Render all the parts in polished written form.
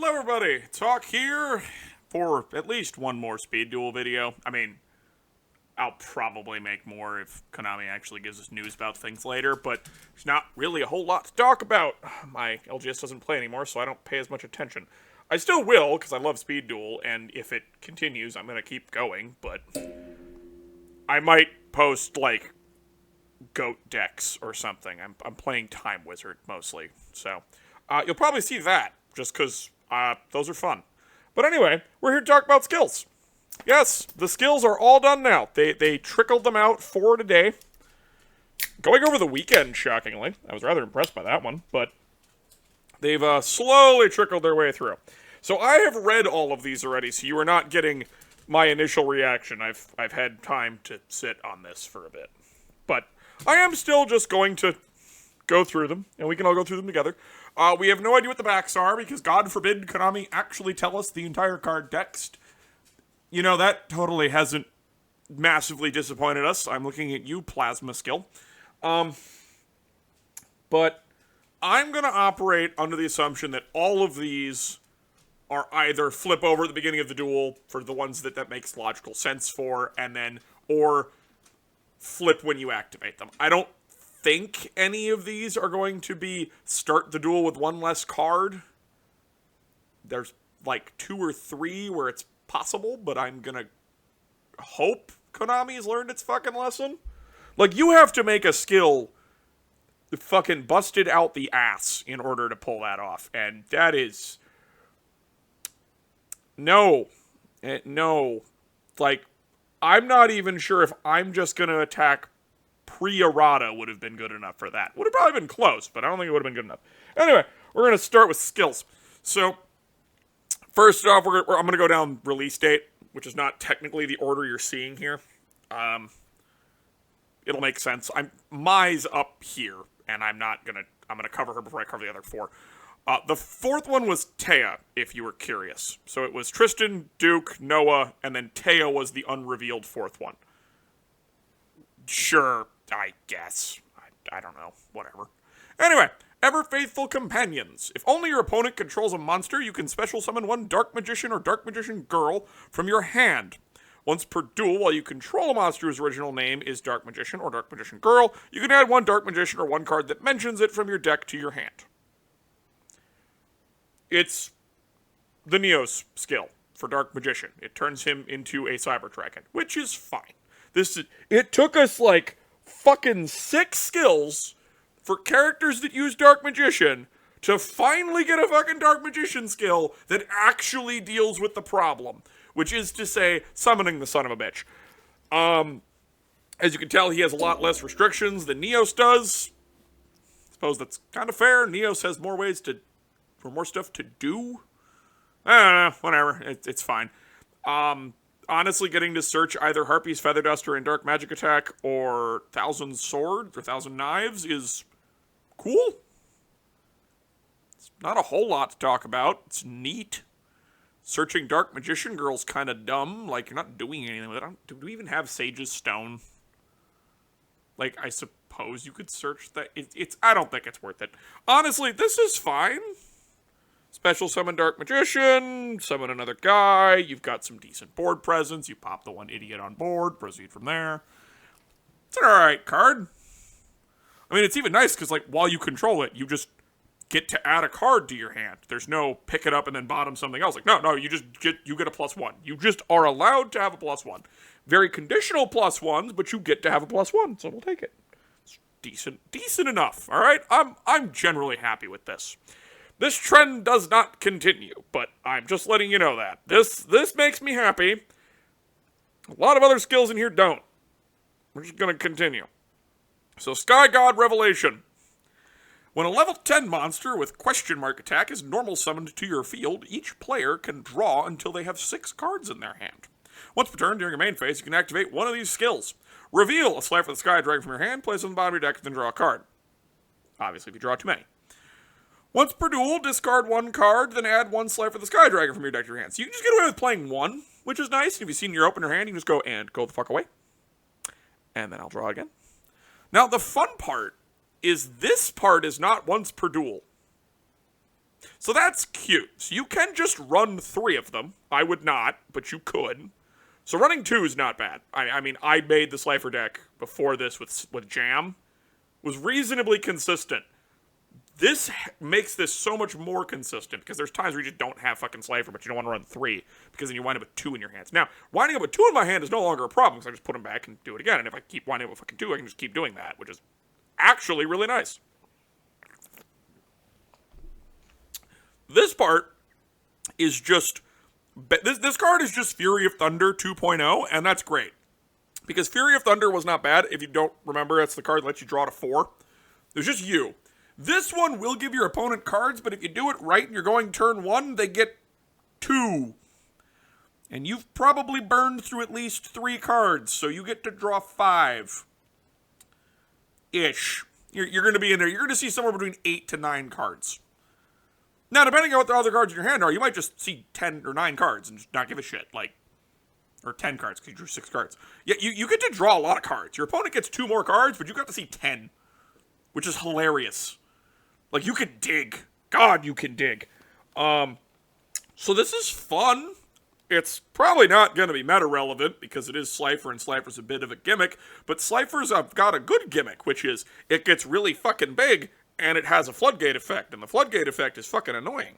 Hello everybody, Talk here for at least one more Speed Duel video. I mean, I'll probably make more if Konami actually gives us news about things later, but there's not really a whole lot to talk about. My LGS doesn't play anymore, so I don't pay as much attention. I still will, because I love Speed Duel, and if it continues, I'm going to keep going, but I might post, like, GOAT decks or something. I'm playing Time Wizard, mostly, so you'll probably see that, just because those are fun. But anyway, we're here to talk about skills. Yes, the skills are all done now. They trickled them out 4 today. Going over the weekend, shockingly. I was rather impressed by that one, but they've slowly trickled their way through. So I have read all of these already, so you are not getting my initial reaction. I've had time to sit on this for a bit. But I am still just going to go through them, and we can all go through them together. We have no idea what the backs are, because God forbid Konami actually tell us the entire card text. You know, that totally hasn't massively disappointed us. I'm looking at you, Plasma Skill. But I'm going to operate under the assumption that all of these are either flip over at the beginning of the duel for the ones that makes logical sense for, and then, or flip when you activate them. I don't think any of these are going to be start the duel with one less card. There's like 2 or 3 where it's possible, but I'm gonna hope Konami's learned its fucking lesson. Like, you have to make a skill fucking busted out the ass in order to pull that off, and that is... No. No. Like, I'm not even sure if I'm just gonna attack pre-errata would have been good enough for that. Would have probably been close, but I don't think it would have been good enough. Anyway, we're gonna start with skills. So, first off, I'm going to go down release date, which is not technically the order you're seeing here. It'll make sense. Mai's up here, and I'm going to cover her before I cover the other 4. The 4th one was Taya, if you were curious. So it was Tristan, Duke, Noah, and then Taya was the unrevealed 4th one. Sure, I guess. I don't know. Whatever. Anyway, Ever Faithful Companions. If only your opponent controls a monster, you can special summon one Dark Magician or Dark Magician Girl from your hand. Once per duel, while you control a monster whose original name is Dark Magician or Dark Magician Girl, you can add one Dark Magician or one card that mentions it from your deck to your hand. It's the Neos skill for Dark Magician. It turns him into a Cyber Dragon, which is fine. It took us like fucking 6 skills for characters that use Dark Magician to finally get a fucking Dark Magician skill that actually deals with the problem, which is to say, summoning the son of a bitch. As you can tell, he has a lot less restrictions than Neos does. I suppose that's kind of fair. Neos has more ways for more stuff to do. I don't know, whatever, it's fine. Honestly, getting to search either Harpy's Feather Duster and Dark Magic Attack or Thousand Swords or Thousand Knives is cool. It's not a whole lot to talk about. It's neat. Searching Dark Magician Girl's kind of dumb. Like, you're not doing anything with it. Do we even have Sage's Stone? Like, I suppose you could search that. I don't think it's worth it. Honestly, this is fine. Special summon Dark Magician, summon another guy, you've got some decent board presence, you pop the one idiot on board, proceed from there. It's an alright card. I mean, it's even nice, because, like, while you control it, you just get to add a card to your hand. There's no pick it up and then bottom something else. Like, no, you get a +1. You just are allowed to have a +1. Very conditional +1s, but you get to have a +1, so we'll take it. It's decent enough, alright? I'm generally happy with this. This trend does not continue, but I'm just letting you know that. This makes me happy. A lot of other skills in here don't. We're just going to continue. So, Sky God Revelation. When a level 10 monster with question mark attack is normal summoned to your field, each player can draw until they have 6 cards in their hand. Once per turn during your main phase, you can activate one of these skills. Reveal a Slifer the Sky Dragon from your hand, place it on the bottom of your deck, then draw a card. Obviously, if you draw too many. Once per duel, discard 1 card, then add 1 Slifer the Sky Dragon from your deck to your hand. So you can just get away with playing 1, which is nice. If you've seen your opener hand, you can just go the fuck away. And then I'll draw again. Now, the fun part is this part is not once per duel. So that's cute. So you can just run 3 of them. I would not, but you could. So running 2 is not bad. I mean, I made the Slifer deck before this with Jam. Was reasonably consistent. This makes this so much more consistent, because there's times where you just don't have fucking Slifer, but you don't want to run 3, because then you wind up with 2 in your hands. Now, winding up with 2 in my hand is no longer a problem, because I just put them back and do it again, and if I keep winding up with fucking 2, I can just keep doing that, which is actually really nice. This part is just... This card is just Fury of Thunder 2.0, and that's great. Because Fury of Thunder was not bad. If you don't remember, that's the card that lets you draw to 4. There's just you. This one will give your opponent cards, but if you do it right and you're going turn 1, they get 2. And you've probably burned through at least 3 cards, so you get to draw 5. Ish. You're going to be in there. You're going to see somewhere between 8 to 9 cards. Now, depending on what the other cards in your hand are, you might just see 10 or 9 cards and just not give a shit. Or 10 cards, because you drew 6 cards. Yeah, you get to draw a lot of cards. Your opponent gets 2 more cards, but you got to see 10. Which is hilarious. You can dig. God, you can dig. So this is fun. It's probably not going to be meta-relevant, because it is Slifer, and Slifer's a bit of a gimmick. But Slifer's got a good gimmick, which is it gets really fucking big, and it has a floodgate effect. And the floodgate effect is fucking annoying.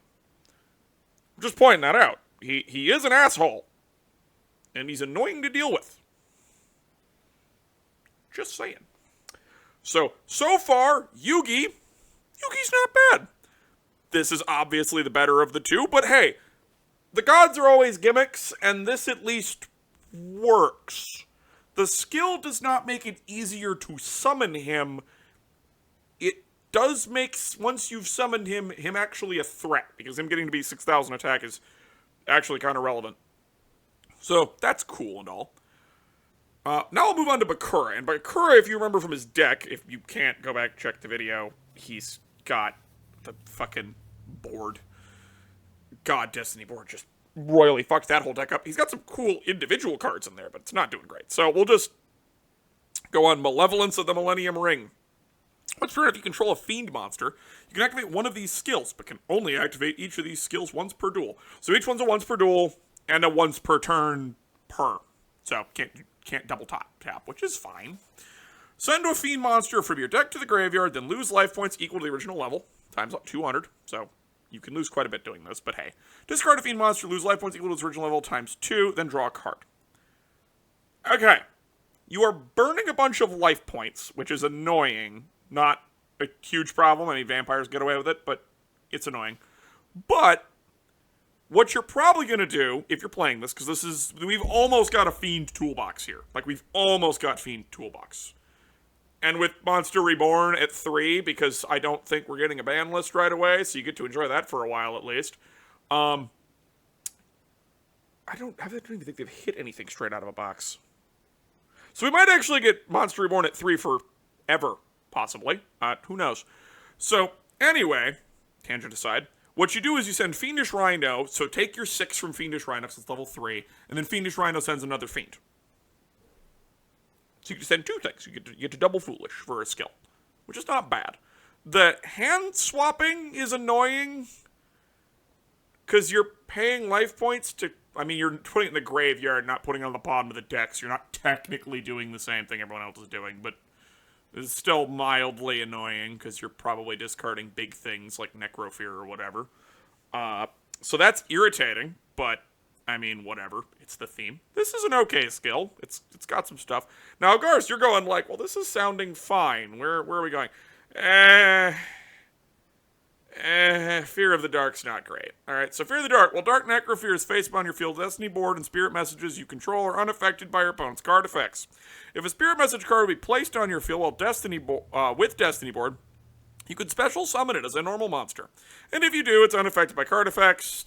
I'm just pointing that out. He is an asshole. And he's annoying to deal with. Just saying. So far, Yugi's not bad. This is obviously the better of the 2, but hey, the gods are always gimmicks, and this at least works. The skill does not make it easier to summon him. It does make, once you've summoned him actually a threat, because him getting to be 6,000 attack is actually kind of relevant. So, that's cool and all. Now I'll move on to Bakura. And Bakura, if you remember from his deck, if you can't, go back and check the video. He's got the fucking board. God, Destiny board just royally fucked that whole deck up. He's got some cool individual cards in there, but it's not doing great. So we'll just go on Malevolence of the Millennium Ring. Once per turn, if you control a fiend monster, you can activate one of these skills, but can only activate each of these skills once per duel. So each one's a once per duel, and a once per turn per. So can't double tap, which is fine. Send a fiend monster from your deck to the graveyard, then lose life points equal to the original level, times 200. So you can lose quite a bit doing this, but hey. Discard a fiend monster, lose life points equal to its original level, times 2, then draw a card. Okay. You are burning a bunch of life points, which is annoying. Not a huge problem. I mean, vampires get away with it, but it's annoying. But what you're probably going to do, if you're playing this, because we've almost got a Fiend toolbox here. We've almost got Fiend toolbox. And with Monster Reborn at 3, because I don't think we're getting a ban list right away, so you get to enjoy that for a while at least. I don't even think they've hit anything straight out of a box. So we might actually get Monster Reborn at 3 forever, possibly. Who knows? So, anyway, tangent aside, what you do is you send Fiendish Rhino, so take your 6 from Fiendish Rhino, since it's level 3, and then Fiendish Rhino sends another Fiend. So you can send 2 things. You get to double Foolish for a skill, which is not bad. The hand swapping is annoying, because you're paying life points to... I mean, you're putting it in the graveyard, not putting it on the bottom of the deck, so you're not technically doing the same thing everyone else is doing, but it's still mildly annoying, because you're probably discarding big things like Necrofear or whatever. So that's irritating, but, I mean, whatever. It's the theme. This is an okay skill. It's got some stuff. Now, Garth, you're going like, well, this is sounding fine. Where are we going? Fear of the Dark's not great. Alright, so Fear of the Dark. Well, Dark Necrofear is face on your field Destiny board, and spirit messages you control are unaffected by your opponent's card effects. If a spirit message card would be placed on your field while with Destiny board, you could special summon it as a normal monster. And if you do, it's unaffected by card effects,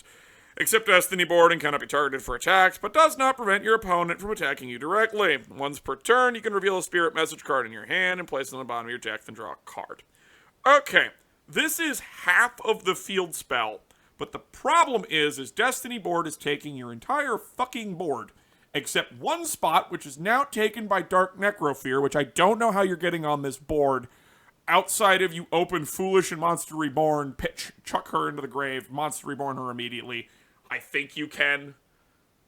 except Destiny board, and cannot be targeted for attacks, but does not prevent your opponent from attacking you directly. Once per turn, you can reveal a spirit message card in your hand and place it on the bottom of your deck, then draw a card. Okay. This is half of the field spell, but the problem is Destiny board is taking your entire fucking board, except one spot, which is now taken by Dark Necrofear, which I don't know how you're getting on this board. outside of you open Foolish and Monster Reborn, chuck her into the grave, Monster Reborn her immediately, I think you can.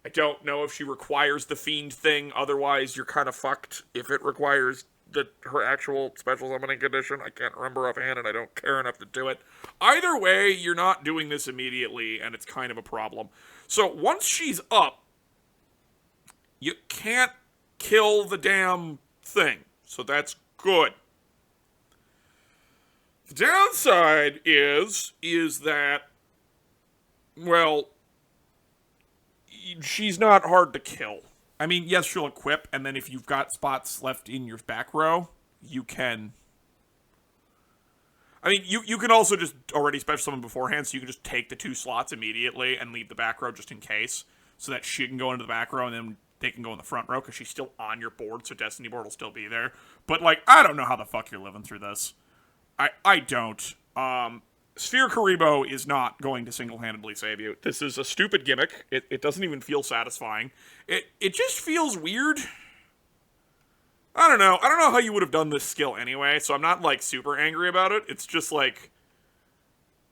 I don't know if she requires the Fiend thing, otherwise you're kind of fucked. If it requires her actual special summoning condition, I can't remember offhand and I don't care enough to do it. Either way, you're not doing this immediately, and it's kind of a problem. So once she's up, you can't kill the damn thing. So that's good. The downside is that, well, she's not hard to kill. I mean, yes, she'll equip, and then if you've got spots left in your back row, you can... I mean, you can also just already special summon beforehand, so you can just take the 2 slots immediately and leave the back row just in case, so that she can go into the back row, and then they can go in the front row, because she's still on your board, so Destiny board will still be there. But, like, I don't know how the fuck you're living through this. I don't. Sphere Karibo is not going to single-handedly save you. This is a stupid gimmick. It doesn't even feel satisfying. It just feels weird. I don't know. I don't know how you would have done this skill anyway, so I'm not, like, super angry about it. It's just, like,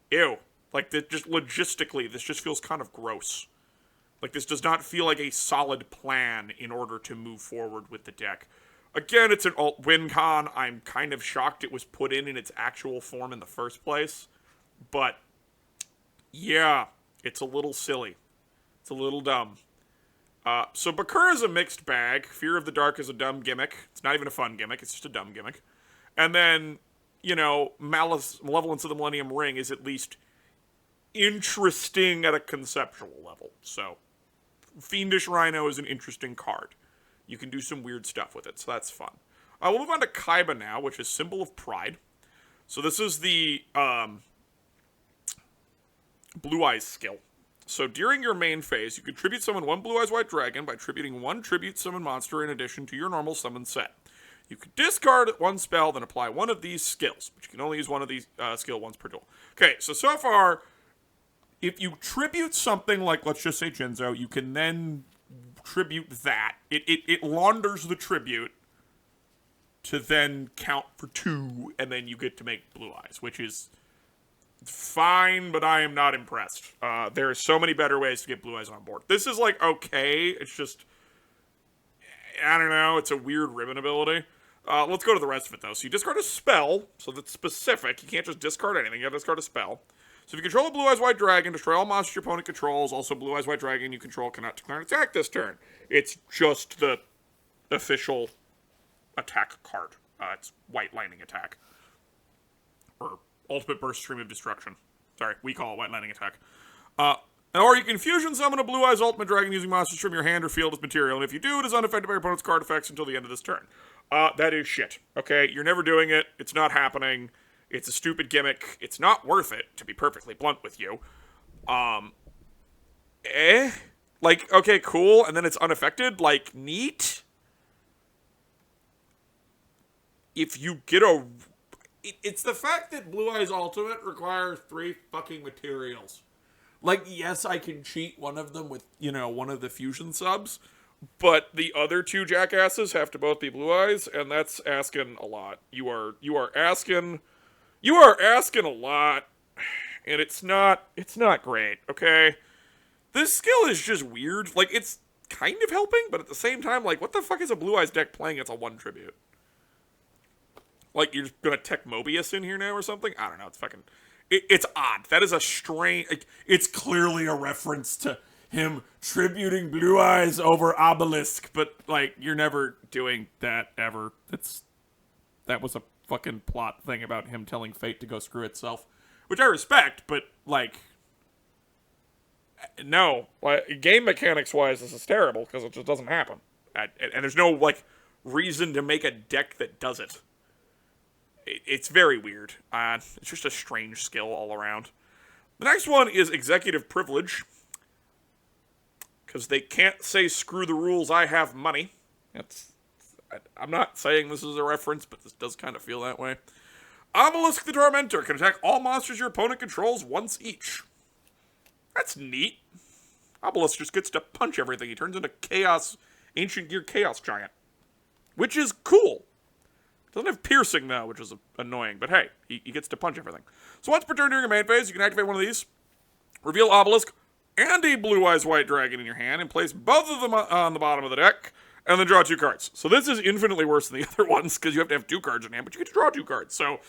ew. Like, just logistically, this just feels kind of gross. Like, this does not feel like a solid plan in order to move forward with the deck. Again, it's an alt win con. I'm kind of shocked it was put in its actual form in the first place. But, yeah, it's a little silly. It's a little dumb. So Bakura is a mixed bag. Fear of the Dark is a dumb gimmick. It's not even a fun gimmick. It's just a dumb gimmick. And then, you know, Malevolence of the Millennium Ring is at least interesting at a conceptual level. So, Fiendish Rhino is an interesting card. You can do some weird stuff with it, so that's fun. We'll move on to Kaiba now, which is Symbol of Pride. So this is the Blue Eyes skill. So during your main phase, you can tribute summon 1 Blue Eyes White Dragon by tributing 1 tribute summon monster in addition to your normal summon set. You can discard 1 spell, then apply 1 of these skills, but you can only use 1 of these skill once per duel. Okay, so far, if you tribute something like, let's just say Jinzo, you can then tribute that. It launders the tribute to then count for 2, and then you get to make Blue Eyes, which is fine, but I am not impressed. There are so many better ways to get Blue Eyes on board. This is, like, okay. It's just, I don't know. It's a weird ribbon ability. Let's go to the rest of it, though. So you discard a spell, so that's specific. You can't just discard anything. You have to discard a spell. So if you control a Blue Eyes White Dragon, destroy all monsters your opponent controls. Also, Blue Eyes White Dragon you control cannot declare an attack this turn. It's just the official attack card. It's White Lightning Attack. Or Ultimate Burst Stream of Destruction. Sorry, we call it White Lightning Attack. Or you can fusion summon a Blue Eyes Ultimate Dragon using monsters from your hand or field as material, and if you do, it is unaffected by your opponent's card effects until the end of this turn. That is shit. Okay, you're never doing it. It's not happening. It's a stupid gimmick. It's not worth it, to be perfectly blunt with you. Like, okay, cool, and then it's unaffected? Like, neat? If you get a... It's the fact that Blue Eyes Ultimate requires 3 fucking materials. Like, yes, I can cheat one of them with, you know, one of the fusion subs, but the other 2 jackasses have to both be Blue Eyes, and that's asking a lot. You are asking a lot, and it's not great, okay? This skill is just weird. Like, it's kind of helping, but at the same time, like, what the fuck is a Blue Eyes deck playing? It's a 1 tribute. Like, you're just gonna tech Mobius in here now or something? I don't know, it's fucking... It's odd. That is a strange... It's clearly a reference to him tributing Blue Eyes over Obelisk, but, like, you're never doing that ever. That was a fucking plot thing about him telling Fate to go screw itself, which I respect, but, like... No. Like, game mechanics-wise, this is terrible, because it just doesn't happen. And there's no, like, reason to make a deck that does it. It's very weird. It's just a strange skill all around. The next one is Executive Privilege. Because they can't say, screw the rules, I have money. I'm not saying this is a reference, but this does kind of feel that way. Obelisk the Tormentor can attack all monsters your opponent controls once each. That's neat. Obelisk just gets to punch everything. He turns into Ancient Gear Chaos Giant. Which is cool. Doesn't have piercing, though, which is annoying. But hey, he gets to punch everything. So once per turn during your main phase, you can activate one of these, reveal Obelisk and a Blue Eyes White Dragon in your hand, and place both of them on the bottom of the deck, and then draw 2 cards. So this is infinitely worse than the other ones, because you have to have 2 cards in hand, but you get to draw 2 cards. So,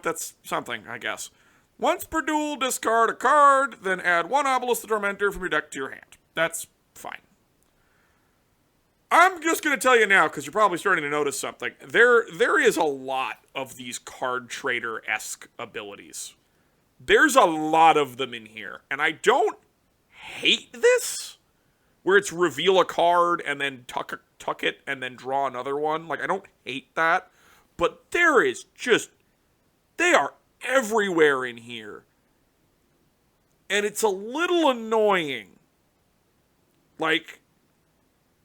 that's something, I guess. Once per duel, discard a card, then add 1 Obelisk the Tormentor from your deck to your hand. That's fine. I'm just going to tell you now, because you're probably starting to notice something. There is a lot of these card trader-esque abilities. There's a lot of them in here. And I don't hate this, where it's reveal a card and then tuck it and then draw another one. Like, I don't hate that. But there is just... They are everywhere in here. And it's a little annoying. Like...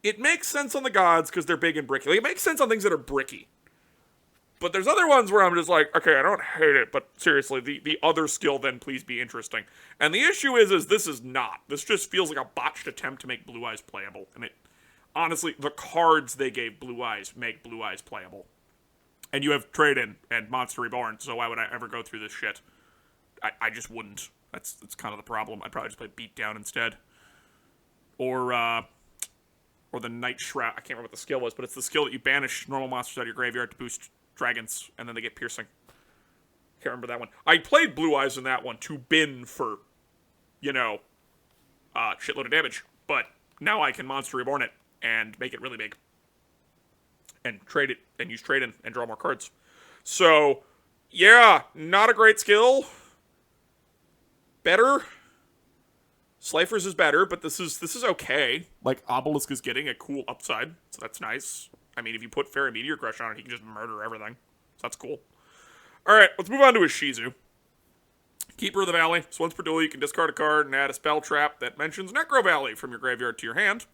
It makes sense on the gods because they're big and bricky. Like, it makes sense on things that are bricky. But there's other ones where I'm just like, okay, I don't hate it, but seriously, the other skill then please be interesting. And the issue is this is not. This just feels like a botched attempt to make Blue Eyes playable. And it, honestly, the cards they gave Blue Eyes make Blue Eyes playable. And you have Trade-In and Monster Reborn, so why would I ever go through this shit? I just wouldn't. That's kind of the problem. I'd probably just play Beatdown instead. Or the Night Shroud. I can't remember what the skill was, but it's the skill that you banish normal monsters out of your graveyard to boost dragons, and then they get piercing. Can't remember that one. I played Blue Eyes in that one to bin for, shitload of damage. But now I can Monster Reborn it and make it really big. And trade it, and use trade-in, and draw more cards. So, yeah, not a great skill. Better. Slifer's is better, but this is okay. Like, Obelisk is getting a cool upside, so that's nice. I mean, if you put Fairy Meteor Crush on it, he can just murder everything. So that's cool. Alright, let's move on to his Shizu. Keeper of the Valley. So once per duel, you can discard a card and add a spell trap that mentions Necro Valley from your graveyard to your hand.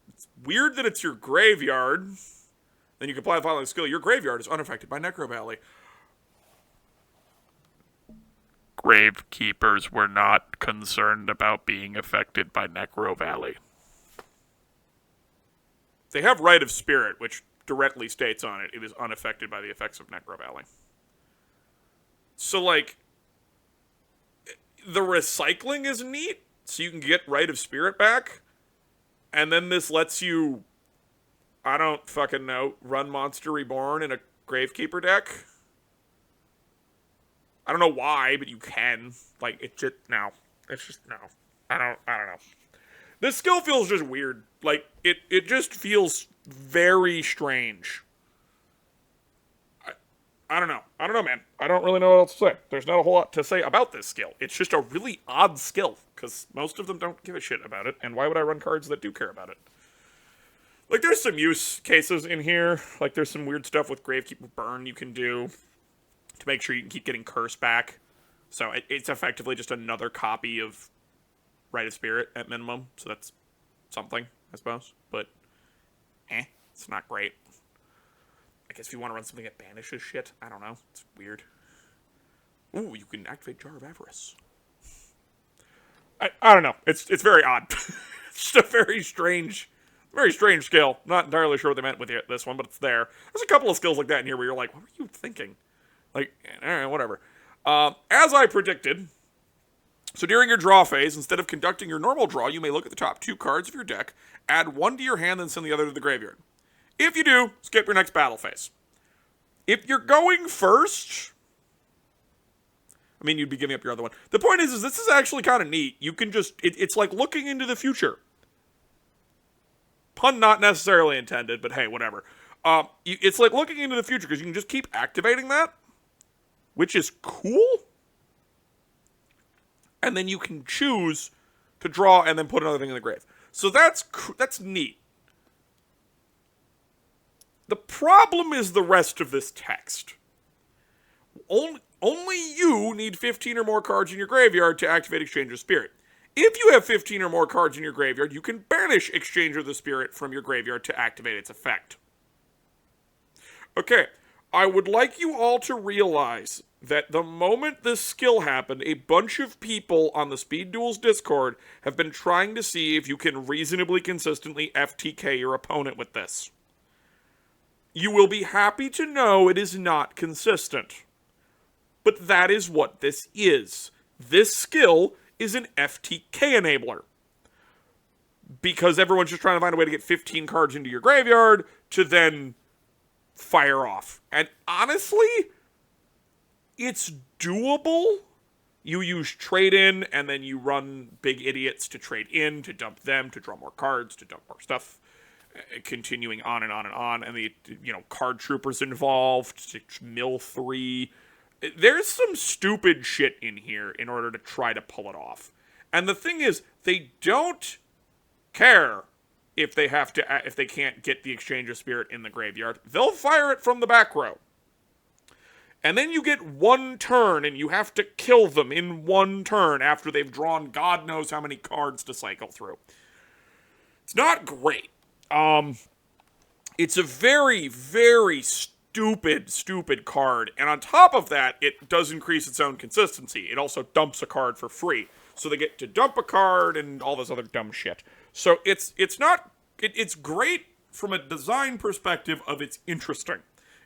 It's weird that it's your graveyard. Then you can apply the following skill. Your graveyard is unaffected by Necro Valley. Gravekeepers were not concerned about being affected by Necro Valley. They have Rite of Spirit, which directly states on it, it is unaffected by the effects of Necro Valley. So, like, the recycling is neat, so you can get Rite of Spirit back, and then this lets you, I don't fucking know, run Monster Reborn in a Gravekeeper deck. I don't know why, but you can. Like, it's just, no. It's just, no. I don't know. This skill feels just weird. Like, it just feels very strange. I don't know. I don't know, man. I don't really know what else to say. There's not a whole lot to say about this skill. It's just a really odd skill, because most of them don't give a shit about it, and why would I run cards that do care about it? Like, there's some use cases in here. Like, there's some weird stuff with Gravekeeper Burn you can do to make sure you can keep getting Curse back. So it's effectively just another copy of Rite of Spirit at minimum. So that's something, I suppose. But, it's not great. I guess if you want to run something that banishes shit, I don't know. It's weird. Ooh, you can activate Jar of Avarice. I don't know. It's very odd. It's just a very strange skill. Not entirely sure what they meant with this one, but it's there. There's a couple of skills like that in here where you're like, what were you thinking? Like, alright, whatever. As I predicted, so during your draw phase, instead of conducting your normal draw, you may look at the top 2 cards of your deck, add 1 to your hand, then send the other to the graveyard. If you do, skip your next battle phase. If you're going first, I mean, you'd be giving up your other one. The point is this is actually kind of neat. You can just, it's like looking into the future. Pun not necessarily intended, but hey, whatever. It's like looking into the future, because you can just keep activating that, which is cool. And then you can choose to draw and then put another thing in the grave. So that's neat. The problem is the rest of this text. Only you need 15 or more cards in your graveyard to activate Exchange of Spirit. If you have 15 or more cards in your graveyard, you can banish Exchange of the Spirit from your graveyard to activate its effect. Okay, I would like you all to realize that the moment this skill happened, a bunch of people on the Speed Duels Discord have been trying to see if you can reasonably consistently FTK your opponent with this. You will be happy to know it is not consistent. But that is what this is. This skill is an FTK enabler. Because everyone's just trying to find a way to get 15 cards into your graveyard to then fire off. And honestly, it's doable. You use trade in, and then you run big idiots to trade in, to dump them, to draw more cards, to dump more stuff. Continuing on and on and on. And the card troopers involved to mill 3. There's some stupid shit in here in order to try to pull it off. And the thing is, they don't care if they can't get the Exchange of Spirit in the graveyard. They'll fire it from the back row. And then you get one turn, and you have to kill them in one turn after they've drawn God knows how many cards to cycle through. It's not great. It's a very, very stupid card. And on top of that, it does increase its own consistency. It also dumps a card for free. So they get to dump a card and all this other dumb shit. So it's great from a design perspective of it's interesting.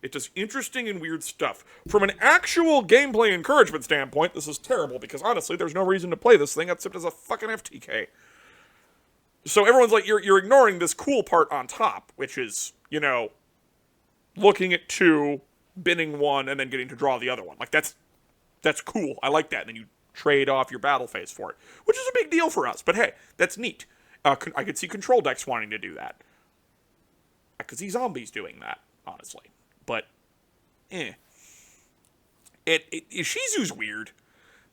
It does interesting and weird stuff. From an actual gameplay encouragement standpoint, this is terrible because honestly, there's no reason to play this thing except as a fucking FTK. So everyone's like, you're ignoring this cool part on top, which is, looking at 2, binning 1, and then getting to draw the other one. Like, that's cool. I like that. And then you trade off your battle phase for it, which is a big deal for us. But hey, that's neat. I could see control decks wanting to do that. I could see zombies doing that, honestly. But, Ishizu's weird.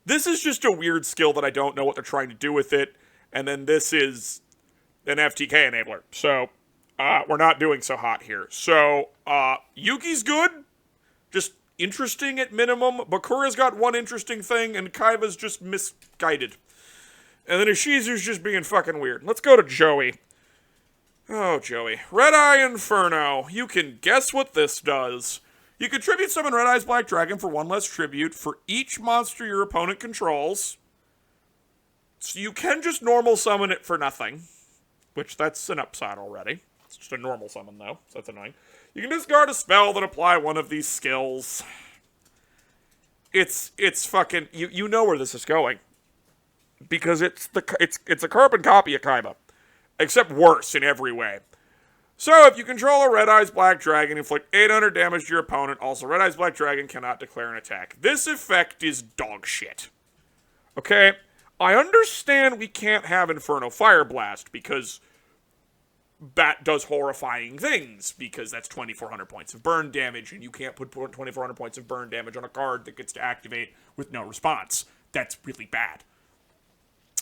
This is just a weird skill that I don't know what they're trying to do with it. And then this is an FTK enabler. So, we're not doing so hot here. So, Yuki's good. Just interesting at minimum. Bakura's got one interesting thing, and Kaiba's just misguided. And then Ishizu's just being fucking weird. Let's go to Joey. Oh, Joey. Red Eye Inferno. You can guess what this does. You can tribute summon Red Eye's Black Dragon for 1 less tribute for each monster your opponent controls. So you can just normal summon it for nothing. Which, that's an upside already. It's just a normal summon, though, so that's annoying. You can discard a spell, then apply one of these skills. It's fucking... You know where this is going. Because it's a carbon copy of Kaiba. Except worse in every way. So, if you control a Red Eye's Black Dragon, inflict 800 damage to your opponent. Also, Red Eye's Black Dragon cannot declare an attack. This effect is dog shit. Okay? I understand we can't have Inferno Fire Blast, because that does horrifying things, because that's 2,400 points of burn damage, and you can't put 2,400 points of burn damage on a card that gets to activate with no response. That's really bad.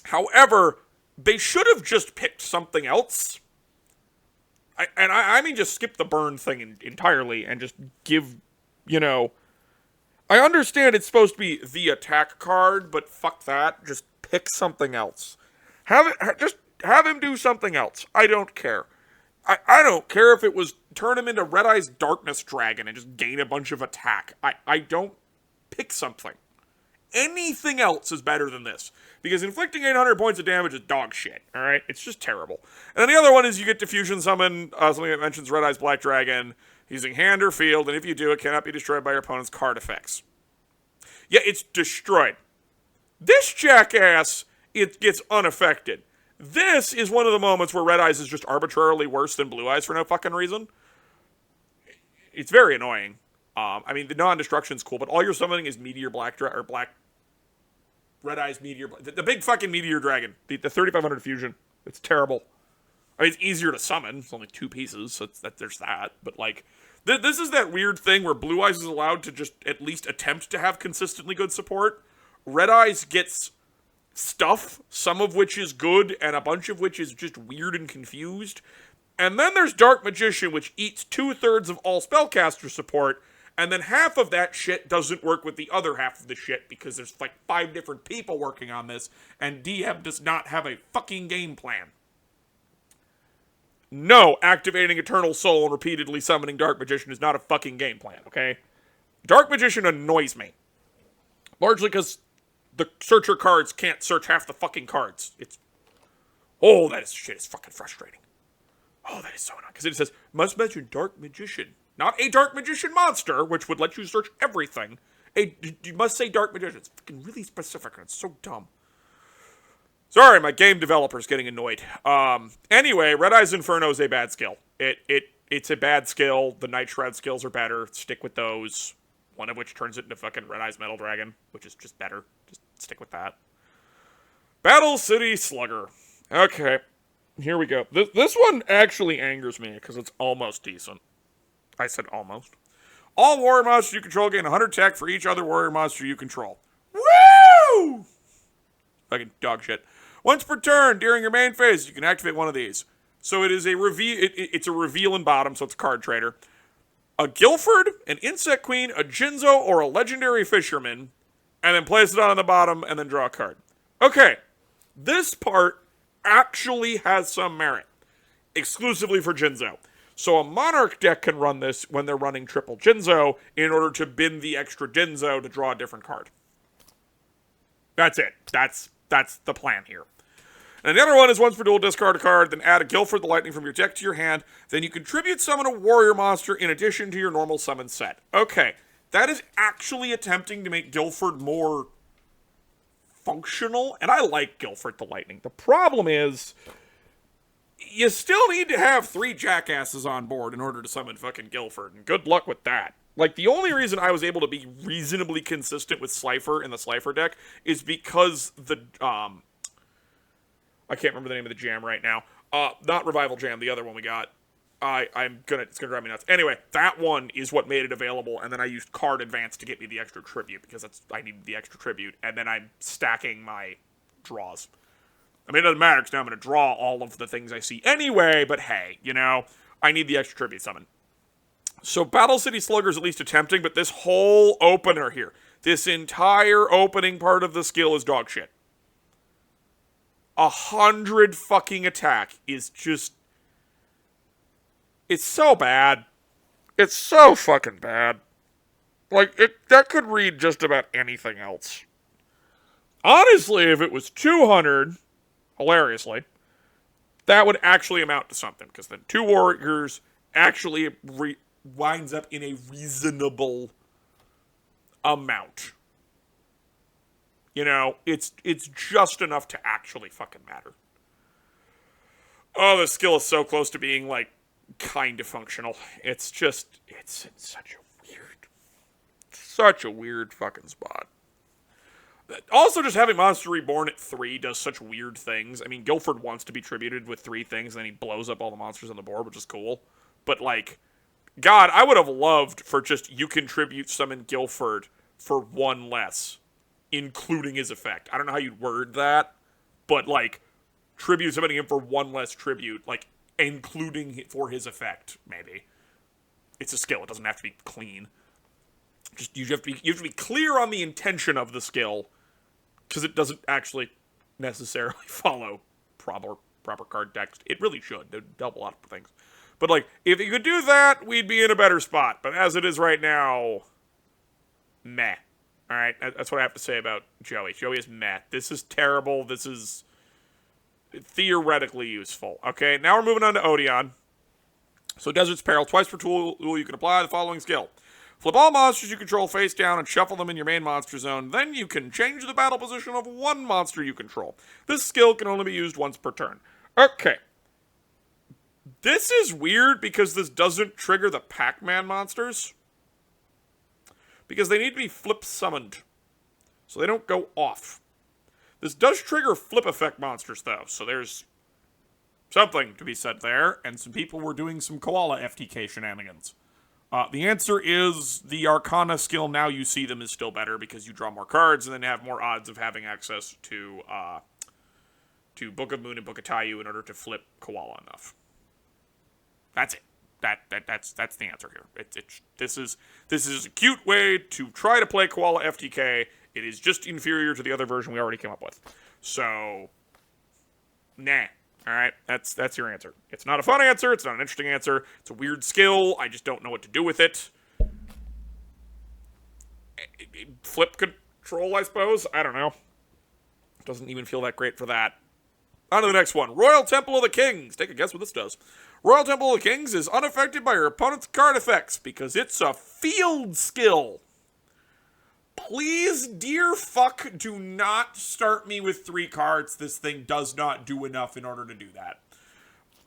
However, they should have just picked something else. I mean just skip the burn thing entirely and just give, I understand it's supposed to be the attack card, but fuck that. Just pick something else. Just have him do something else. I don't care. I don't care if it was turn him into Red Eye's Darkness Dragon and just gain a bunch of attack. I don't pick something. Anything else is better than this. Because inflicting 800 points of damage is dog shit, alright? It's just terrible. And then the other one is you get to fusion summon something that mentions Red Eye's Black Dragon using hand or field, and if you do, it cannot be destroyed by your opponent's card effects. Yeah, it's destroyed. This jackass, it gets unaffected. This is one of the moments where Red Eyes is just arbitrarily worse than Blue Eyes for no fucking reason. It's very annoying. I mean, the non-destruction's cool, but all you're summoning is Meteor Red Eyes Meteor, the big fucking Meteor Dragon, the 3,500 fusion. It's terrible. I mean, it's easier to summon. It's only 2 pieces, so there's that. But, like, this is that weird thing where Blue Eyes is allowed to just at least attempt to have consistently good support. Red Eyes gets stuff, some of which is good, and a bunch of which is just weird and confused. And then there's Dark Magician, which eats 2/3 of all spellcaster support, and then half of that shit doesn't work with the other half of the shit because there's like 5 different people working on this, and DM does not have a fucking game plan. No, activating Eternal Soul and repeatedly summoning Dark Magician is not a fucking game plan, okay? Dark Magician annoys me. Largely because the searcher cards can't search half the fucking cards. That shit is fucking frustrating. Oh, that is so annoying. Because it says, must mention Dark Magician. Not a Dark Magician monster, which would let you search everything. You must say Dark Magician. It's fucking really specific, and it's so dumb. Sorry, my game developer's getting annoyed. Anyway, Red Eye's Inferno is a bad skill. It's a bad skill. The Night Shroud skills are better. Stick with those. One of which turns it into fucking Red Eye's Metal Dragon, which is just better. Just stick with that. Battle City Slugger. Okay, here we go. This one actually angers me because it's almost decent. I said almost. All warrior monsters you control gain 100 tech for each other warrior monster you control. Woo! Fucking dog shit. Once per turn during your main phase, you can activate one of these. So it is a reveal. It's a reveal in bottom, so it's a card trader. A Guilford, an Insect Queen, a Jinzo, or a Legendary Fisherman, and then place it on the bottom and then draw a card. Okay, this part actually has some merit, exclusively for Jinzo. So a Monarch deck can run this when they're running triple Jinzo in order to bin the extra Jinzo to draw a different card. That's it. That's the plan here. And the other one is once per duel, discard a card, then add a Guilford the Lightning from your deck to your hand. Then you can tribute summon a warrior monster in addition to your normal summon set. Okay, that is actually attempting to make Guilford more functional, and I like Guilford the Lightning. The problem is, you still need to have 3 jackasses on board in order to summon fucking Guilford, and good luck with that. Like, the only reason I was able to be reasonably consistent with Slifer in the Slifer deck is because the, I can't remember the name of the jam right now. Not Revival Jam, the other one we got. It's gonna drive me nuts. Anyway, that one is what made it available, and then I used Card Advance to get me the extra tribute, because I needed the extra tribute, and then I'm stacking my draws. I mean, it doesn't matter, because now I'm going to draw all of the things I see anyway, but hey, you know, I need the extra tribute summon. So Battle City Slugger is at least attempting, but this whole opener here, this entire opening part of the skill is dog shit. 100 fucking attack is just... It's so bad. It's so fucking bad. Like, that could read just about anything else. Honestly, if it was 200, hilariously, that would actually amount to something, because then 2 warriors actually winds up in a reasonable amount. You know, it's just enough to actually fucking matter. Oh, the skill is so close to being, like, kind of functional. It's such a weird fucking spot. Also, just having Monster Reborn at 3 does such weird things. I mean, Guilford wants to be tributed with 3 things, and then he blows up all the monsters on the board, which is cool. But, like, God, I would have loved for just, you can tribute summon Guilford for 1 less, including his effect. I don't know how you'd word that, but, like, tribute summoning him for 1 less tribute, like, including for his effect, maybe. It's a skill, it doesn't have to be clean. Just, you have to be clear on the intention of the skill, because it doesn't actually necessarily follow proper card text. It really should. It'd help a lot of things. But, like, if you could do that, we'd be in a better spot. But as it is right now, meh. Alright, that's what I have to say about Joey. Joey is meh. This is terrible. This is theoretically useful. Okay, now we're moving on to Odeon. So Desert's Peril. Twice per tool you can apply the following skill. Flip all monsters you control face down and shuffle them in your main monster zone. Then you can change the battle position of 1 monster you control. This skill can only be used once per turn. Okay. This is weird because this doesn't trigger the Pac-Man monsters. Because they need to be flip summoned. So they don't go off. This does trigger flip effect monsters though. So there's something to be said there. And some people were doing some Koala FTK shenanigans. The answer is the Arcana skill, now you see them, is still better because you draw more cards and then have more odds of having access to Book of Moon and Book of Taiyu in order to flip Koala enough. That's it. That's the answer here. This is a cute way to try to play Koala FTK. It is just inferior to the other version we already came up with. So, nah. Alright, that's your answer. It's not a fun answer, it's not an interesting answer, it's a weird skill, I just don't know what to do with it. Flip control, I suppose? I don't know. Doesn't even feel that great for that. On to the next one. Royal Temple of the Kings. Take a guess what this does. Royal Temple of Kings is unaffected by your opponent's card effects because it's a field skill. Please, dear fuck, do not start me with 3 cards. This thing does not do enough in order to do that.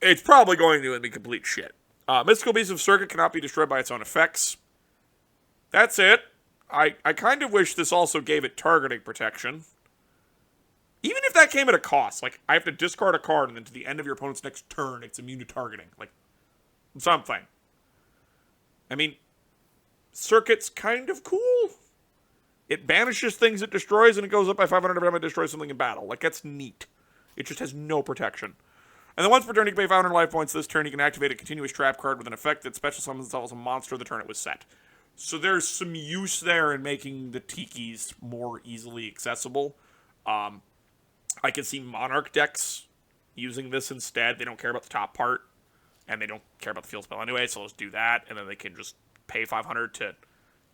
It's probably going to be complete shit. Mystical Beast of Circuit cannot be destroyed by its own effects. That's it. I kind of wish this also gave it targeting protection. Even if that came at a cost, like, I have to discard a card and then to the end of your opponent's next turn, it's immune to targeting. Like, something. I mean, Circuit's kind of cool. It banishes things it destroys, and it goes up by 500 every time it destroys something in battle. Like, that's neat. It just has no protection. And then once per turn, you can pay 500 life points. This turn, you can activate a continuous trap card with an effect that special summons itself as a monster the turn it was set. So there's some use there in making the Tikis more easily accessible. I can see Monarch decks using this instead. They don't care about the top part, and they don't care about the field spell anyway, so let's do that, and then they can just pay 500 to,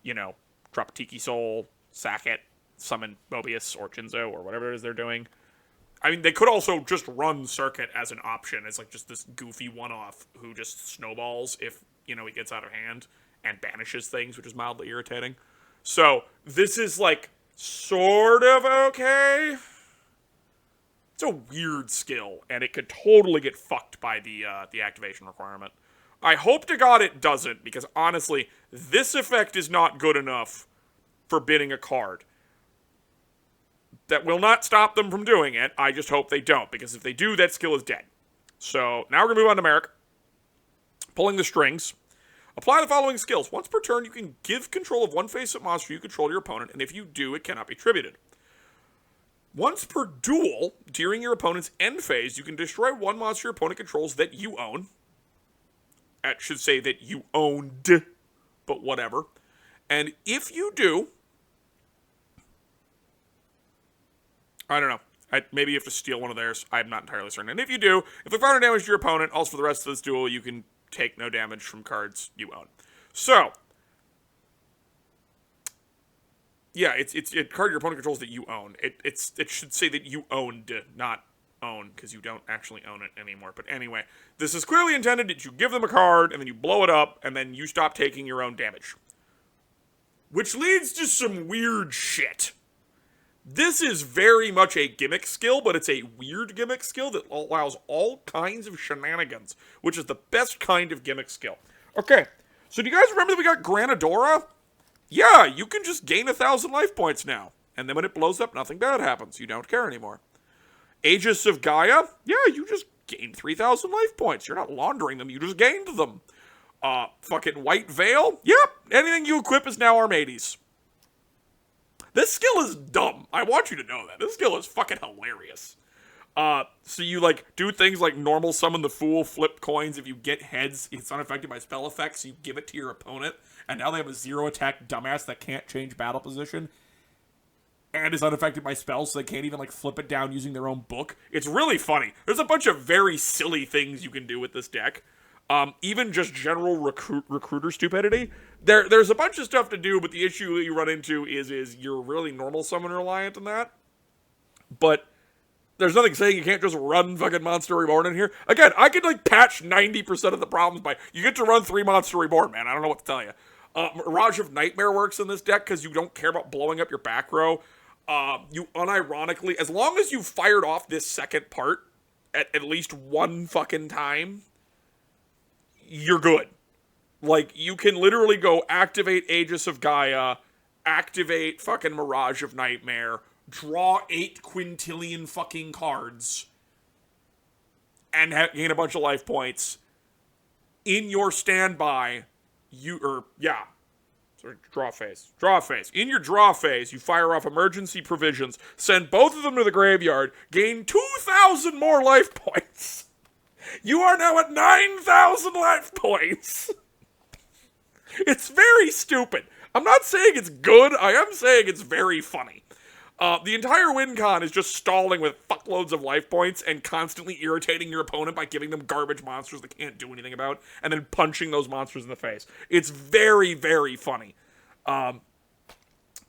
you know, drop a Tiki Soul, sack it, summon Mobius or Jinzo or whatever it is they're doing. I mean, they could also just run Circuit as an option, as like just this goofy one-off who just snowballs if, you know, he gets out of hand and banishes things, which is mildly irritating. So, this is like sort of okay. It's a weird skill, and it could totally get fucked by the activation requirement. I hope to God it doesn't, because honestly, this effect is not good enough for bidding a card. That will not stop them from doing it, I just hope they don't, because if they do, that skill is dead. So, now we're going to move on to Merrick. Pulling the strings. Apply the following skills. Once per turn, you can give control of one face-up monster you control to your opponent, and if you do, it cannot be tributed. Once per duel, during your opponent's end phase, you can destroy one monster your opponent controls that you own. I should say that you owned, but whatever. And if you do, I don't know. Maybe you have to steal one of theirs. I'm not entirely certain. And if you do, if they find damage to your opponent, also for the rest of this duel, you can take no damage from cards you own. So, yeah, it's a card your opponent controls that you own. It should say that you owned, not own, because you don't actually own it anymore. But anyway, this is clearly intended that you give them a card, and then you blow it up, and then you stop taking your own damage. Which leads to some weird shit. This is very much a gimmick skill, but it's a weird gimmick skill that allows all kinds of shenanigans, which is the best kind of gimmick skill. Okay, so do you guys remember that we got Granadora? Yeah, you can just gain 1,000 life points now. And then when it blows up, nothing bad happens. You don't care anymore. Aegis of Gaia? Yeah, you just gained 3,000 life points. You're not laundering them, you just gained them. Fucking White Veil? Yep, anything you equip is now Armades. This skill is dumb. I want you to know that. This skill is fucking hilarious. So you, like, do things like normal summon the Fool, flip coins. If you get heads, it's unaffected by spell effects, so you give it to your opponent. And now they have a 0 attack dumbass that can't change battle position. And is unaffected by spells, so they can't even, like, flip it down using their own book. It's really funny. There's a bunch of very silly things you can do with this deck. Even just general recruiter stupidity. There's a bunch of stuff to do, but the issue that you run into is you're really normal summon reliant on that. But there's nothing saying you can't just run fucking Monster Reborn in here. Again, I could, like, patch 90% of the problems by, you get to run 3 Monster Reborn, man. I don't know what to tell you. Mirage of Nightmare works in this deck because you don't care about blowing up your back row. You unironically, as long as you fired off this second part at least one fucking time, you're good. Like, you can literally go activate Aegis of Gaia, activate fucking Mirage of Nightmare, draw 8 quintillion fucking cards, and gain a bunch of life points. In your standby, draw phase. In your draw phase, you fire off emergency provisions, send both of them to the graveyard, gain 2,000 more life points. You are now at 9,000 life points. It's very stupid. I'm not saying it's good. I am saying it's very funny. The entire win con is just stalling with fuckloads of life points and constantly irritating your opponent by giving them garbage monsters they can't do anything about, and then punching those monsters in the face. It's very, very funny.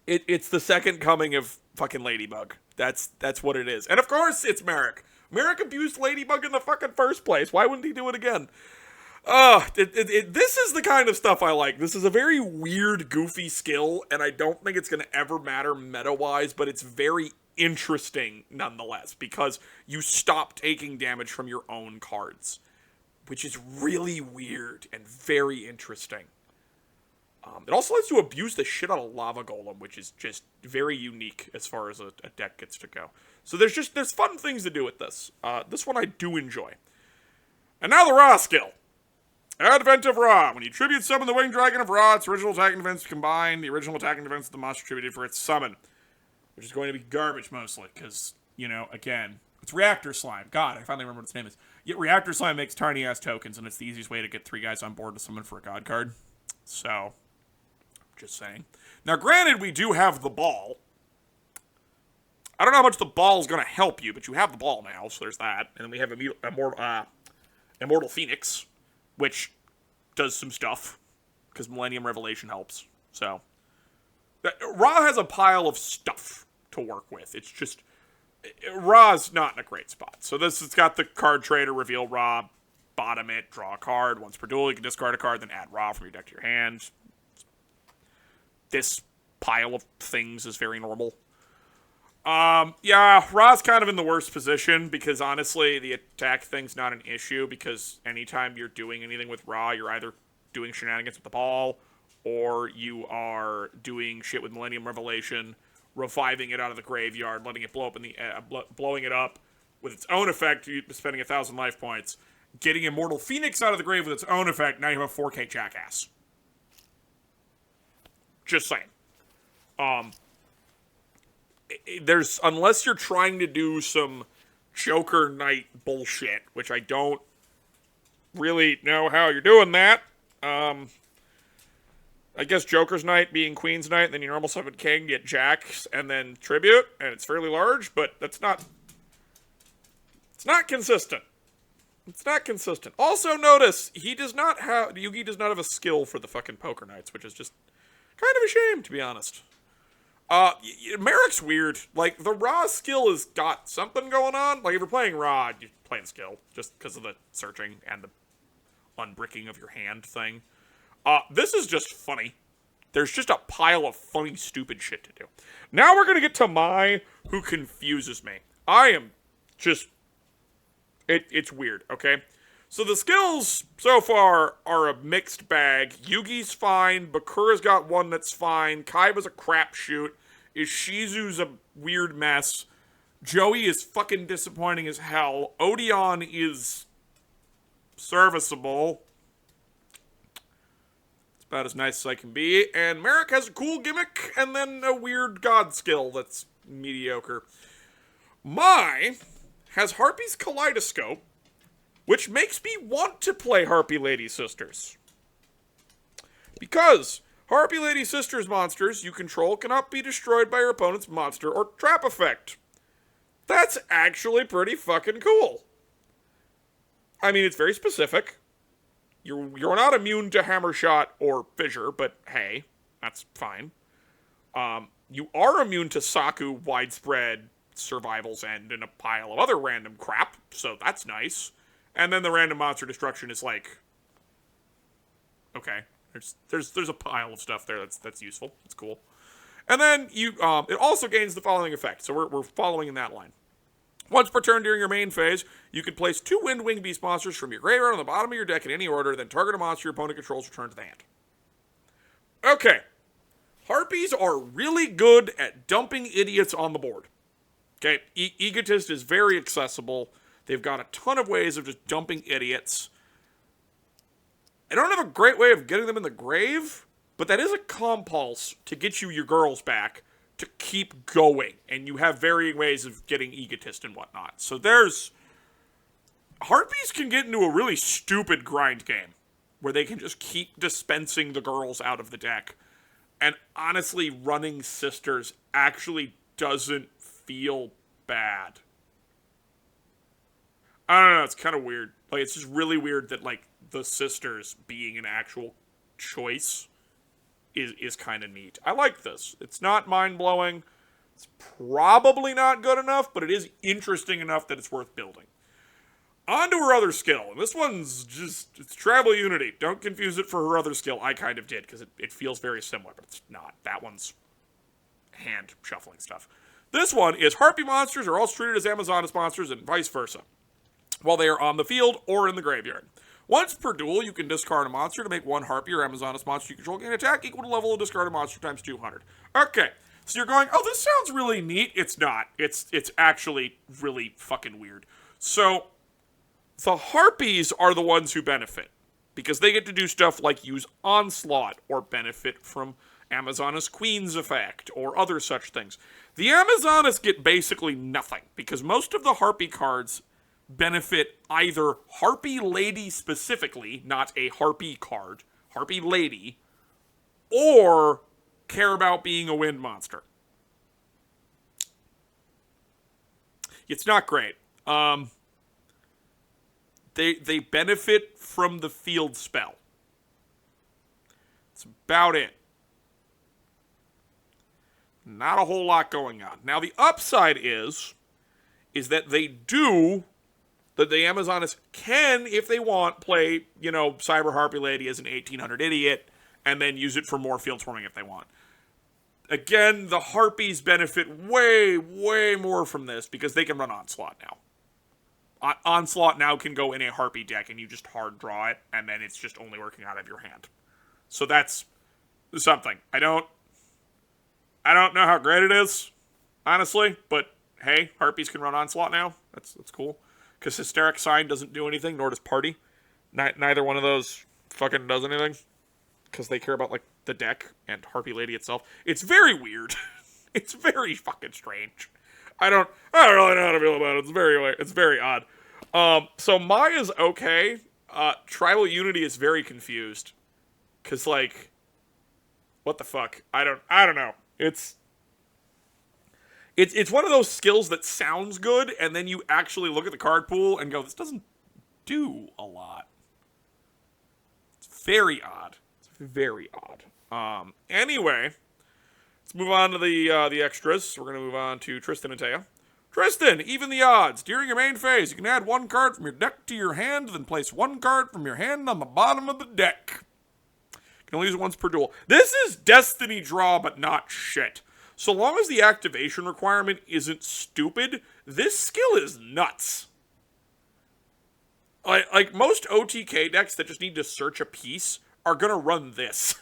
It's the second coming of fucking Ladybug. That's what it is. And of course, it's Merrick. Merrick abused Ladybug in the fucking first place. Why wouldn't he do it again? This is the kind of stuff I like. This is a very weird, goofy skill, and I don't think it's going to ever matter meta-wise, but it's very interesting nonetheless, because you stop taking damage from your own cards, which is really weird and very interesting. It also lets you abuse the shit out of Lava Golem, which is just very unique as far as a deck gets to go. So there's fun things to do with this. This one I do enjoy. And now the Ra skill. Advent of Ra. When you tribute summon the Winged Dragon of Ra, its original attack and defense combine the original attack and defense of the monster attributed for its summon. Which is going to be garbage mostly, because, you know, again, it's Reactor Slime. God, I finally remember what its name is. Yet Reactor Slime makes tiny-ass tokens, and it's the easiest way to get 3 guys on board to summon for a God card. So, just saying. Now, granted, we do have the ball. I don't know how much the ball is going to help you, but you have the ball now, so there's that. And then we have Immortal Phoenix, which does some stuff, because Millennium Revelation helps. So, Ra has a pile of stuff to work with. It's just, Ra's not in a great spot. So it's got the card tray to reveal Ra, bottom it, draw a card. Once per duel, you can discard a card, then add Ra from your deck to your hand. This pile of things is very normal. Yeah, Ra's kind of in the worst position, because honestly, the attack thing's not an issue, because anytime you're doing anything with Ra, you're either doing shenanigans with the ball, or you are doing shit with Millennium Revelation, reviving it out of the graveyard, letting it blow up in the blowing it up with its own effect, spending 1,000 life points, getting Immortal Phoenix out of the grave with its own effect. Now you have a 4K Jackass. Just saying. There's, unless you're trying to do some Joker Knight bullshit, which I don't really know how you're doing that. I guess Joker's Knight being Queen's Knight, and then your normal summon King, get Jacks, and then Tribute, and it's fairly large, but that's not... It's not consistent. It's not consistent. Also, notice, Yugi does not have a skill for the fucking Poker Knights, which is just kind of a shame, to be honest. Merrick's weird. Like, the Ra skill has got something going on. Like, if you're playing Ra, you play the skill, just because of the searching and the unbricking of your hand thing. This is just funny. There's just a pile of funny, stupid shit to do. Now we're gonna get to Mai, who confuses me. I am just... It's weird, okay? So the skills, so far, are a mixed bag. Yugi's fine, Bakura's got one that's fine, Kaiba's a crapshoot, Ishizu's a weird mess, Joey is fucking disappointing as hell, Odeon is serviceable. About as nice as I can be. And Merrick has a cool gimmick, and then a weird god skill that's mediocre. Mai has Harpy's Kaleidoscope, which makes me want to play Harpy Lady Sisters. Because Harpy Lady Sisters monsters you control cannot be destroyed by your opponent's monster or trap effect. That's actually pretty fucking cool. I mean, it's very specific. You're not immune to Hammer Shot or Fissure, but hey, that's fine. You are immune to Saku, Widespread, Survival's End, and a pile of other random crap, so that's nice. And then the random monster destruction is like, okay, there's a pile of stuff there that's useful. It's cool. And then it also gains the following effect, so we're following in that line. Once per turn during your main phase, you can place 2 Wind Wing Beast monsters from your graveyard on the bottom of your deck in any order, then target a monster your opponent controls return to the hand. Okay. Harpies are really good at dumping idiots on the board. Okay, Egotist is very accessible. They've got a ton of ways of just dumping idiots. I don't have a great way of getting them in the grave, but that is a compulse to get you your girls back to keep going, and you have varying ways of getting Egotist and whatnot. So Harpies can get into a really stupid grind game, where they can just keep dispensing the girls out of the deck, and honestly, running Sisters actually doesn't feel bad. I don't know, it's kind of weird. Like, it's just really weird that, like, the Sisters being an actual choice is kind of neat. I like this. It's not mind-blowing. It's probably not good enough, but it is interesting enough that it's worth building. On to her other skill. And this one's just, it's Tribal Unity. Don't confuse it for her other skill. I kind of did, because it feels very similar, but it's not. That one's hand shuffling stuff. This one is Harpy monsters are also treated as Amazonas monsters and vice versa, while they are on the field or in the graveyard. Once per duel, you can discard a monster to make one Harpy or Amazonas monster you control gain attack equal to level of discarded monster times 200. Okay, so you're going, oh, this sounds really neat. It's not. It's actually really fucking weird. So, the Harpies are the ones who benefit, because they get to do stuff like use Onslaught or benefit from Amazonas Queen's effect or other such things. The Amazonas get basically nothing, because most of the Harpy cards benefit either Harpy Lady specifically, not a Harpy card, Harpy Lady, or care about being a wind monster. It's not great. They benefit from the field spell. That's about it. Not a whole lot going on. Now, the upside is that the Amazonas can, if they want, play, Cyber Harpy Lady as an 1800 idiot, and then use it for more field swarming if they want. Again, the Harpies benefit way, way more from this, because they can run Onslaught now. Onslaught now can go in a Harpy deck, and you just hard draw it, and then it's just only working out of your hand. So that's something. I don't know how great it is, honestly, but hey, Harpies can run Onslaught now. That's cool. Because Hysteric Sign doesn't do anything, nor does Party. Neither one of those fucking does anything. Because they care about, like, the deck and Harpy Lady itself. It's very weird. It's very fucking strange. I don't really know how to feel about it. It's very odd. So Maya's okay. Tribal Unity is very confused. Because, like, what the fuck? I don't know. It's one of those skills that sounds good, and then you actually look at the card pool and go, this doesn't do a lot. It's very odd. It's very odd. Anyway, let's move on to the extras. We're going to move on to Tristan and Taya. Tristan, even the odds. During your main phase, you can add one card from your deck to your hand, then place one card from your hand on the bottom of the deck. You can only use it once per duel. This is Destiny draw, but not shit. So long as the activation requirement isn't stupid, this skill is nuts. Like most OTK decks that just need to search a piece are going to run this.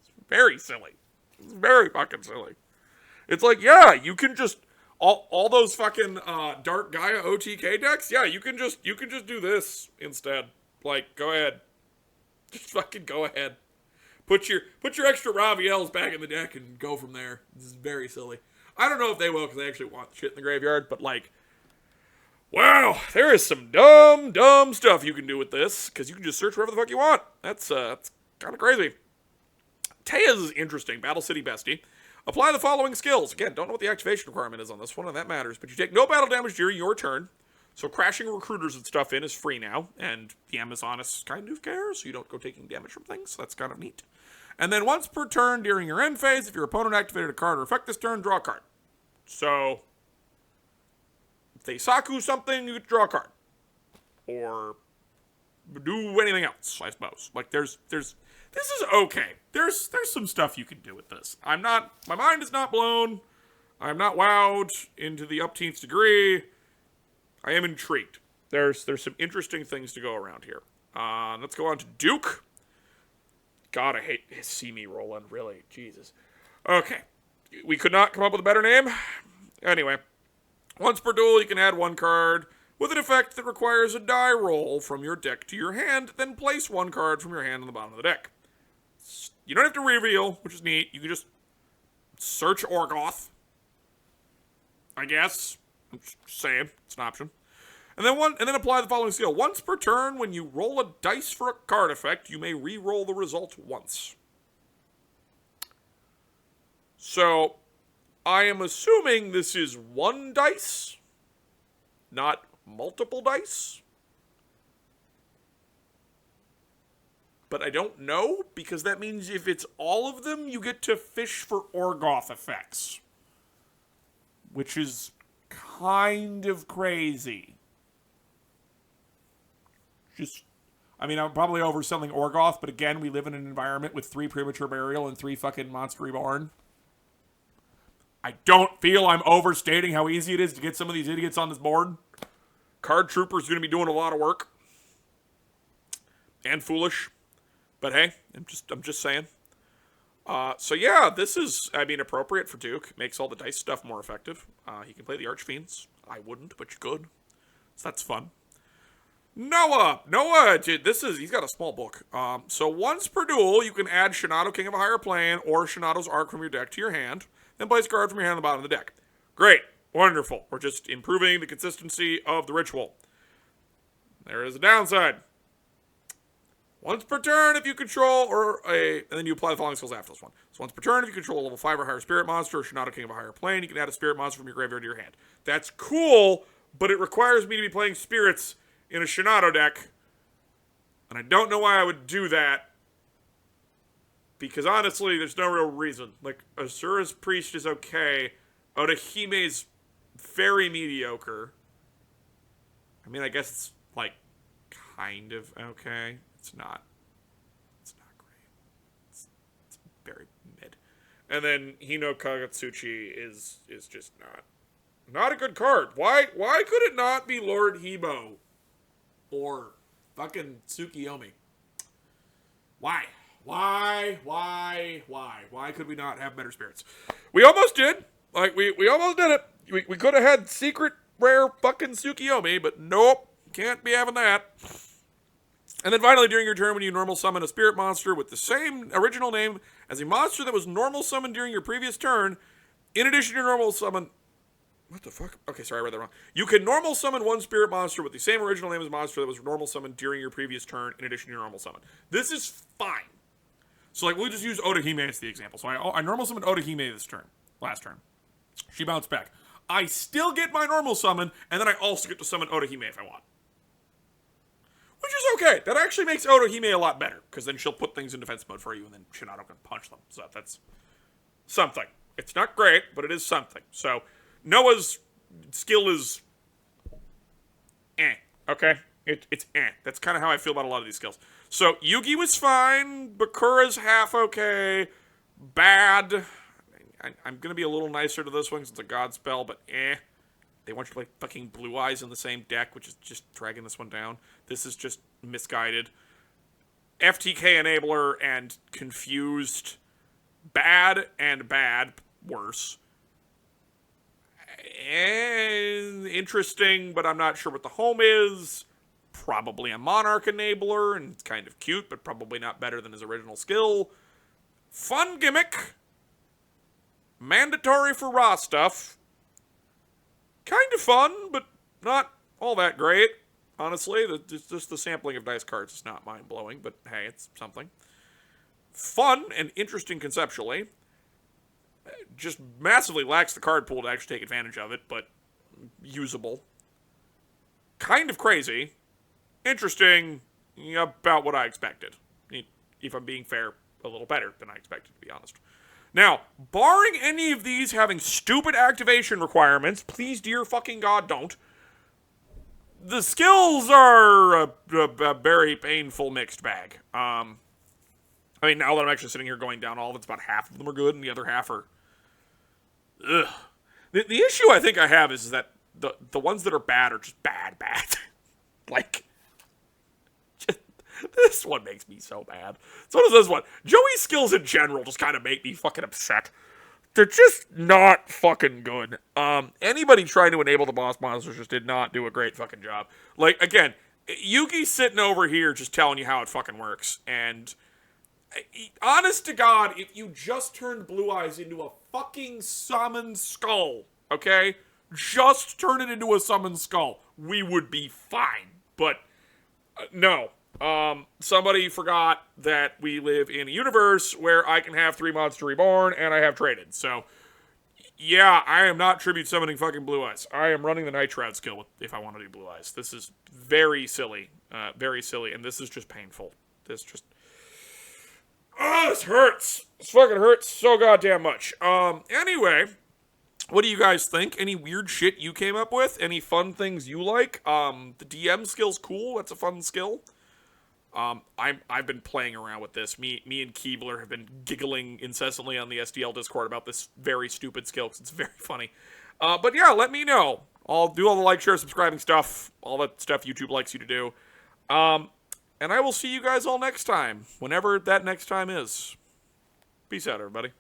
It's very silly. It's very fucking silly. It's like, yeah, you can just... All those fucking Dark Gaia OTK decks, yeah, you can just do this instead. Like, go ahead. Just fucking go ahead. Put your extra Raviels back in the deck and go from there. This is very silly. I don't know if they will, because they actually want shit in the graveyard, but like, wow, there is some dumb stuff you can do with this, because you can just search wherever the fuck you want. That's kind of crazy. Taya's is interesting. Battle City Bestie. Apply the following skills. Again, don't know what the activation requirement is on this one, and that matters, but you take no battle damage during your turn. So crashing recruiters and stuff in is free now, and the Amazonas kind of cares, so you don't go taking damage from things. So that's kind of neat. And then once per turn during your end phase, if your opponent activated a card or effect this turn, draw a card. So if they Saku something, you get to draw a card. Or do anything else, I suppose. Like this is okay. There's some stuff you can do with this. My mind is not blown. I'm not wowed into the upteenth degree. I am intrigued. There's some interesting things to go around here. Let's go on to Duke. God, I hate see me rolling, really. Jesus. Okay. We could not come up with a better name. Anyway. Once per duel, you can add one card with an effect that requires a die roll from your deck to your hand, then place one card from your hand on the bottom of the deck. You don't have to reveal, which is neat. You can just search Orgoth. I guess. I'm just saying. It's an option. And then apply the following skill. Once per turn, when you roll a dice for a card effect, you may re-roll the result once. So, I am assuming this is one dice, not multiple dice. But I don't know, because that means if it's all of them, you get to fish for Orgoth effects. Which is kind of crazy. Just, I mean, I'm probably overselling Orgoth, but again, we live in an environment with 3 Premature Burial and 3 fucking Monster Reborn. I don't feel I'm overstating how easy it is to get some of these idiots on this board. Card Trooper's going to be doing a lot of work. And foolish. But hey, I'm just saying. So yeah, this is, I mean, appropriate for Duke. Makes all the dice stuff more effective. He can play the Archfiends. I wouldn't, but you could. So that's fun. Noah, dude, he's got a small book. So once per duel, you can add Shinado, King of a Higher Plane, or Shinado's Arc from your deck to your hand, then place a card from your hand on the bottom of the deck. Great. Wonderful. We're just improving the consistency of the ritual. There is a downside. Once per turn, if you control, and then you apply the following skills after this one. So once per turn, if you control a level 5 or higher spirit monster, or Shinado, King of a Higher Plane, you can add a spirit monster from your graveyard to your hand. That's cool, but it requires me to be playing spirits in a Shinado deck, and I don't know why I would do that. Because honestly, there's no real reason. Like, Asura's Priest is okay. Odahime's very mediocre. I mean, I guess it's, like, kind of okay. It's not great. It's very mid. And then Hino Kagatsuchi is just not a good card. Why could it not be Lord Hebo? Or fucking Tsukiyomi? Why? Why could we not have better spirits? We almost did. Like, we almost did it. We could have had secret rare fucking Tsukiyomi, but nope. Can't be having that. And then finally, during your turn, when you normal summon a spirit monster with the same original name as a monster that was normal summoned during your previous turn, in addition to your normal summon... What the fuck? Okay, sorry, I read that wrong. You can normal summon one spirit monster with the same original name as a monster that was normal summoned during your previous turn, in addition to your normal summon. This is fine. So, like, we'll just use Odahime as the example. So I normal summoned Odahime last turn. She bounced back. I still get my normal summon, and then I also get to summon Odahime if I want. Which is okay. That actually makes Odahime a lot better, because then she'll put things in defense mode for you, and then Shinado can punch them. So that's something. It's not great, but it is something. So Noah's skill is okay? It's That's kind of how I feel about a lot of these skills. So Yugi was fine. Bakura's half okay. Bad. I'm going to be a little nicer to this one because it's a god spell, but They want you to play fucking Blue Eyes in the same deck, which is just dragging this one down. This is just misguided. FTK Enabler and Confused. Bad and bad. Worse. And interesting, but I'm not sure what the home is. Probably a Monarch Enabler, and it's kind of cute, but probably not better than his original skill. Fun gimmick. Mandatory for raw stuff. Kind of fun, but not all that great. Honestly, just the sampling of dice cards is not mind-blowing, but hey, it's something. Fun and interesting conceptually. Just massively lacks the card pool to actually take advantage of it, but usable. Kind of crazy. Interesting, about what I expected. If I'm being fair, a little better than I expected, to be honest. Now, barring any of these having stupid activation requirements, please, dear fucking God, don't. The skills are a very painful mixed bag. I mean, now that I'm actually sitting here going down all of it, it's about half of them are good, and the other half are... Ugh. The issue I think I have is that the ones that are bad are just bad. Like... This one makes me so mad. So does this one. Joey's skills in general just kind of make me fucking upset. They're just not fucking good. Anybody trying to enable the boss monsters just did not do a great fucking job. Like, again, Yuki's sitting over here just telling you how it fucking works. And, honest to God, if you just turned Blue Eyes into a fucking summoned skull, okay? Just turn it into a summoned skull. We would be fine. But, no. Somebody forgot that we live in a universe where I can have 3 Monster Reborn, and I have traded. So, yeah, I am not tribute summoning fucking Blue Eyes. I am running the Night Shroud skill if I want to do Blue Eyes. This is very silly, and this is just painful. This just... Oh, this hurts! This fucking hurts so goddamn much. Anyway, What do you guys think? Any weird shit you came up with? Any fun things you like? The DM skill's cool. That's a fun skill. I've been playing around with this. Me and Keebler have been giggling incessantly on the SDL Discord about this very stupid skill because it's very funny. But yeah, let me know. I'll do all the like, share, subscribing stuff, all that stuff YouTube likes you to do. And I will see you guys all next time, whenever that next time is. Peace out, everybody.